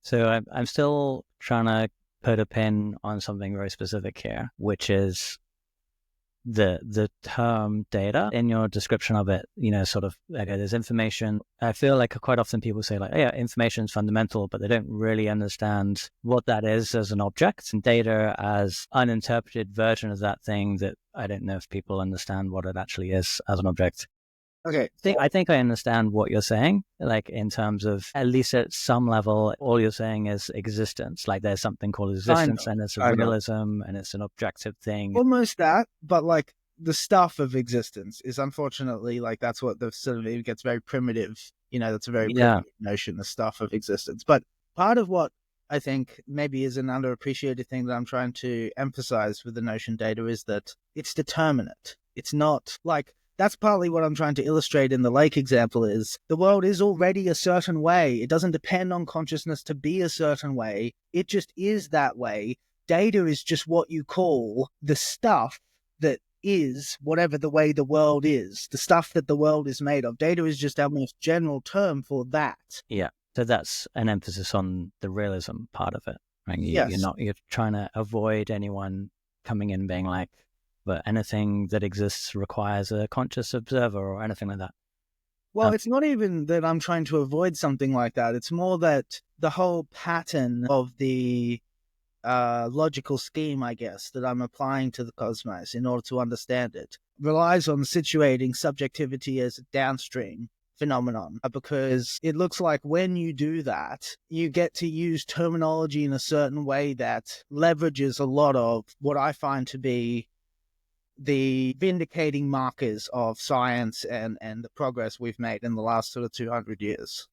So I'm still trying to put a pin on something very specific here, which is the term data. In your description of it, sort of, okay, there's information. I feel like quite often people say like, oh, yeah, information is fundamental, but they don't really understand what that is as an object, and data as uninterpreted version of that thing that I don't know if people understand what it actually is as an object. Okay. I think I understand what you're saying, like in terms of, at least at some level, all you're saying is existence. Like there's something called existence, and it's a realism, and it's an objective thing. Almost that, but like the stuff of existence is unfortunately like that's what the sort of, it gets very primitive. That's a very primitive notion, the stuff of existence. But part of what I think maybe is an underappreciated thing that I'm trying to emphasize with the notion data is that it's determinate. It's not like, that's partly what I'm trying to illustrate in the lake example, is the world is already a certain way. It doesn't depend on consciousness to be a certain way. It just is that way. Data is just what you call the stuff that is whatever the way the world is, the stuff that the world is made of. Data is just our most general term for that. Yeah. So that's an emphasis on the realism part of it, right? Yes. You're trying to avoid anyone coming in being like, but anything that exists requires a conscious observer or anything like that. Well, it's not even that I'm trying to avoid something like that. It's more that the whole pattern of the logical scheme, I guess, that I'm applying to the cosmos in order to understand it relies on situating subjectivity as a downstream phenomenon, because it looks like when you do that, you get to use terminology in a certain way that leverages a lot of what I find to be the vindicating markers of science and the progress we've made in the last sort of 200 years.